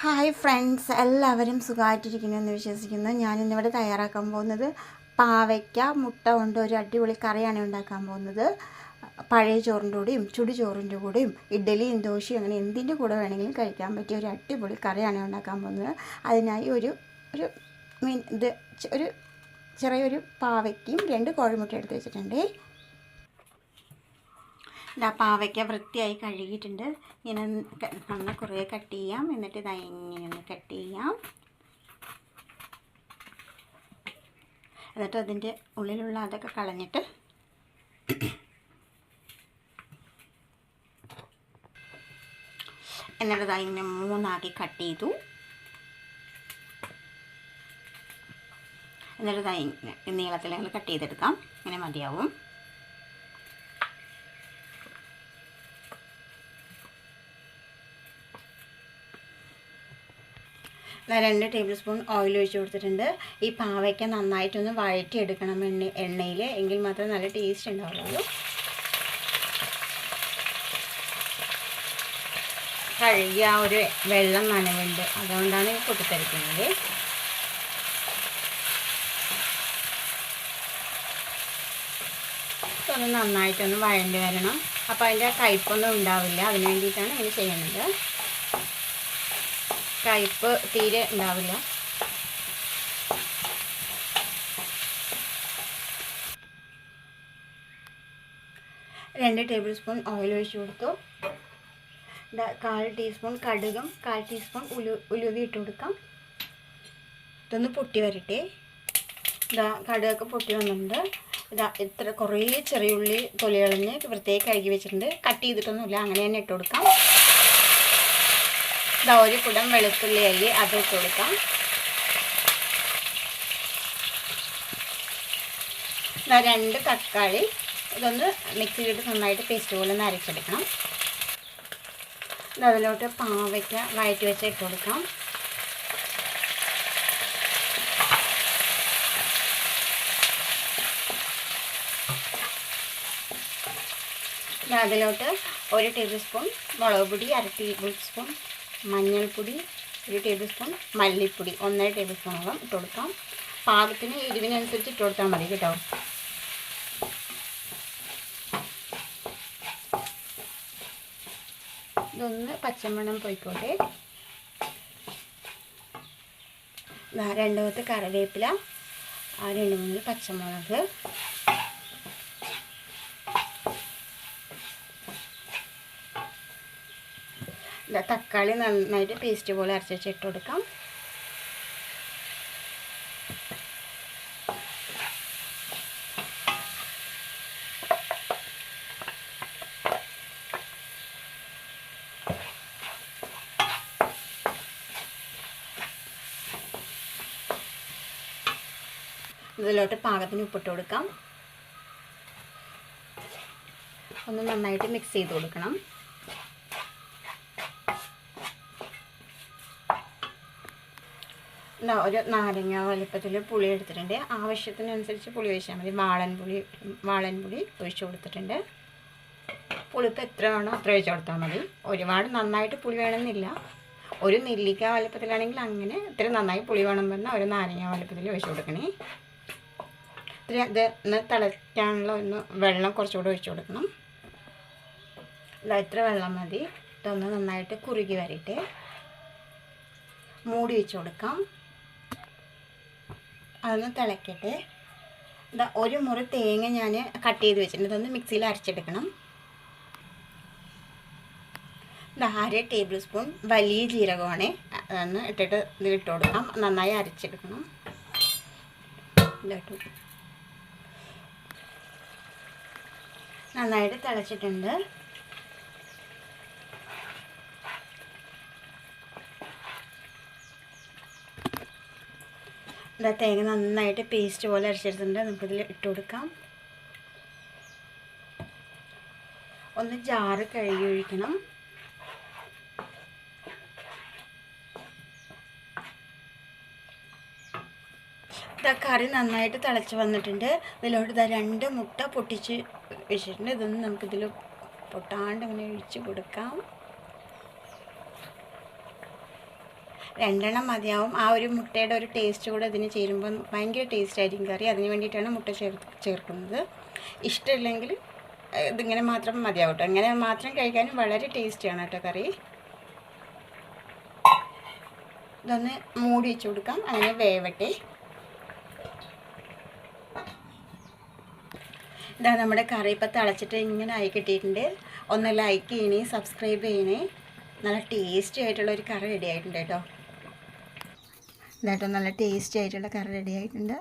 Hi friends, എല്ലാവരും സുഖമായിട്ടിരിക്കുന്നു എന്ന് വിശ്വസിക്കുന്നു. ഞാനിന്നിവിടെ തയ്യാറാക്കാൻ പോകുന്നത് പാവയ്ക്ക മുട്ട കൊണ്ട് ഒരു അടിപൊളി കറിയാണ് ഉണ്ടാക്കാൻ പോകുന്നത്. പഴയ ചോറിൻ്റെ കൂടെയും ചുടു ചോറിൻ്റെ കൂടെയും ഇഡ്ഡലിയും ദോശയും അങ്ങനെ എന്തിൻ്റെ കൂടെ വേണമെങ്കിലും കഴിക്കാൻ പറ്റിയ ഒരു അടിപൊളി കറിയാണ് ഉണ്ടാക്കാൻ പോകുന്നത്. അതിനായി ഒരു ചെറിയൊരു പാവയ്ക്കയും 2 കോഴിമുട്ട എടുത്ത് വെച്ചിട്ടുണ്ട്. പാവയ്ക്ക വൃത്തിയായി കഴുകിയിട്ടുണ്ട്. ഇങ്ങനെ നന്ന കുറേ കട്ട് ചെയ്യാം. എന്നിട്ട് ഇതാ ഇങ്ങനെ ഒന്ന് കട്ട് ചെയ്യാം. എന്നിട്ട് അതിൻ്റെ ഉള്ളിലുള്ള അതൊക്കെ കളഞ്ഞിട്ട് എന്നിട്ട് ഇതാ ഇങ്ങനെ 3 കട്ട് ചെയ്തു. എന്നിട്ട് ഇതാ ഇങ്ങനെ നീളത്തിൽ കട്ട് ചെയ്തെടുക്കാം. ഇങ്ങനെ മതിയാവും. 2 ടേബിൾ സ്പൂൺ ഓയിൽ ഒഴിച്ച് കൊടുത്തിട്ടുണ്ട്. ഈ പാവയ്ക്ക നന്നായിട്ടൊന്ന് വഴറ്റിയെടുക്കണം എണ്ണയിൽ, എങ്കിൽ മാത്രമേ നല്ല ടേസ്റ്റ് ഉണ്ടാവുള്ളൂ. കഴുകിയ ആ ഒരു വെള്ളം നനവുണ്ട്, അതുകൊണ്ടാണ് പൊട്ടിത്തെറിക്കുന്നത്. അത് നന്നായിട്ടൊന്ന് വഴണ്ടി വരണം. അപ്പോൾ അതിൻ്റെ കയ്പ്പൊന്നും ഉണ്ടാവില്ല. അതിന് വേണ്ടിയിട്ടാണ് ഇങ്ങനെ ചെയ്യുന്നത്. കയ്പ്പ് തീരെ ഉണ്ടാവില്ല. രണ്ട് ടേബിൾ സ്പൂൺ ഓയിൽ ഒഴിച്ച് കൊടുത്തു. 1/4 ടീസ്പൂൺ കടുകും 1/4 ടീസ്പൂൺ ഉലുവ ഇട്ട് കൊടുക്കാം. ഇതൊന്ന് പൊട്ടി വരട്ടെ. കടുകൊക്കെ പൊട്ടി വന്നിട്ടുണ്ട്. ഇത്ര കുറേ ചെറിയുള്ളി തൊലി കളഞ്ഞ് വൃത്തിയായി കഴുകി വെച്ചിട്ടുണ്ട്. കട്ട് ചെയ്തിട്ടൊന്നുമില്ല, അങ്ങനെ തന്നെ ഇട്ട് കൊടുക്കാം. 1 കുടം വെളുത്തുള്ളി അരി അത് ഇട്ട് കൊടുക്കാം. 2 തക്കാളി, ഇതൊന്ന് മിക്സിയിലിട്ട് നന്നായിട്ട് പേസ്റ്റ് പോലെ ഒന്ന് അരച്ചെടുക്കണം. അതിലോട്ട് പാവയ്ക്ക വഴറ്റി വെച്ച് ഇട്ട് കൊടുക്കാം. അതിലോട്ട് 1 ടേബിൾ സ്പൂൺ മുളക് പൊടി, 1/2 ടേബിൾ സ്പൂൺ മഞ്ഞൾപ്പൊടി, 1 ടേബിൾ സ്പൂൺ മല്ലിപ്പൊടി, 1.5 ടേബിൾ സ്പൂണോളം ഇട്ട് കൊടുക്കാം. പാകത്തിന് എരിവിനനുസരിച്ച് ഇട്ട് കൊടുത്താൽ മതി കേട്ടോ. ഇതൊന്ന് പച്ചമണം പോയിക്കോട്ടെ. 2 കൊത്ത് കറിവേപ്പില, 2-3 പച്ചമുളക്, തക്കാളി നന്നായിട്ട് പേസ്റ്റ് പോലെ അരച്ച് വെച്ച് ഇട്ട് കൊടുക്കാം. ഇതിലോട്ട് പാകത്തിന് ഉപ്പിട്ട് കൊടുക്കാം. ഒന്ന് നന്നായിട്ട് മിക്സ് ചെയ്ത് കൊടുക്കണം. ഒരു നാരങ്ങ വലുപ്പത്തിൽ പുളി എടുത്തിട്ടുണ്ട്. ആവശ്യത്തിനനുസരിച്ച് പുളി ഒഴിച്ചാൽ മതി. വാളൻ പുളി ഒഴിച്ചു കൊടുത്തിട്ടുണ്ട്. പുളിപ്പ് എത്ര വേണോ അത്ര ഒഴിച്ചു കൊടുത്താൽ മതി. ഒരുപാട് നന്നായിട്ട് പുളി വേണമെന്നില്ല. ഒരു നെല്ലിക്ക വലുപ്പത്തിലാണെങ്കിൽ അങ്ങനെ ഇത്ര നന്നായി പുളി വേണം പറഞ്ഞാൽ 1 നാരങ്ങ വലുപ്പത്തിൽ ഒഴിച്ചു കൊടുക്കണേ. ഇത് ഒന്ന് തിളയ്ക്കാനുള്ള വെള്ളം കുറച്ചുകൂടെ ഒഴിച്ചു കൊടുക്കണം. ഇത്ര വെള്ളം മതി. ഇതൊന്ന് നന്നായിട്ട് കുറുകി വരട്ടെ. മൂടി വെച്ച് കൊടുക്കാം. അതൊന്ന് തിളയ്ക്കട്ടെ. 1 മുറി തേങ്ങ ഞാൻ കട്ട് ചെയ്ത് വെച്ചിട്ടുണ്ട്. ഇതൊന്ന് മിക്സിയിൽ അരച്ചെടുക്കണം. 1/2 ടേബിൾ സ്പൂൺ വലിയ ജീരകമാണ്. അതൊന്ന് ഇട്ടിട്ട് ഇതിലിട്ട് കൊടുക്കാം. നന്നായി അരച്ചെടുക്കണം. നന്നായിട്ട് തിളച്ചിട്ടുണ്ട്. തേങ്ങ നന്നായിട്ട് പേസ്റ്റ് പോലെ അരച്ചെടുത്തിട്ടുണ്ട്. നമുക്കിതിൽ ഇട്ട് കൊടുക്കാം. ഒന്ന് ജാറ് കഴുകി ഒഴിക്കണം. കറി നന്നായിട്ട് തിളച്ച് വന്നിട്ടുണ്ട്. ഇതിലോട്ട് 2 മുട്ട പൊട്ടിച്ച് വെച്ചിട്ടുണ്ട്. ഇതൊന്ന് നമുക്കിതിൽ പൊട്ടാണ്ട് അങ്ങനെ ഒഴിച്ച് കൊടുക്കാം. 2 മതിയാവും. ആ ഒരു മുട്ടയുടെ ഒരു ടേസ്റ്റ് കൂടെ ഇതിന് ചേരുമ്പോൾ ഭയങ്കര ടേസ്റ്റ് ആയിരിക്കും കറി. അതിന് വേണ്ടിയിട്ടാണ് മുട്ട ചേർക്കുന്നത്. ഇഷ്ടമില്ലെങ്കിൽ ഇതിങ്ങനെ മാത്രം മതിയാവും കേട്ടോ. ഇങ്ങനെ മാത്രം കഴിക്കാനും വളരെ ടേസ്റ്റിയാണ് കേട്ടോ കറി. ഇതൊന്ന് മൂടി വെച്ച് കൊടുക്കാം, അങ്ങനെ വേവട്ടെ. ഇതാ നമ്മുടെ കറി ഇപ്പോൾ തിളച്ചിട്ട് ഇങ്ങനെ ആയി കിട്ടിയിട്ടുണ്ട്. ഒന്ന് ലൈക്ക് ചെയ്യണേ, സബ്സ്ക്രൈബ് ചെയ്യണേ. നല്ല ടേസ്റ്റി ആയിട്ടുള്ളൊരു കറി റെഡി ആയിട്ടുണ്ട് കേട്ടോ. ഇതാട്ടോ നല്ല ടേസ്റ്റി ആയിട്ടുള്ള കറി റെഡി ആയിട്ടുണ്ട്.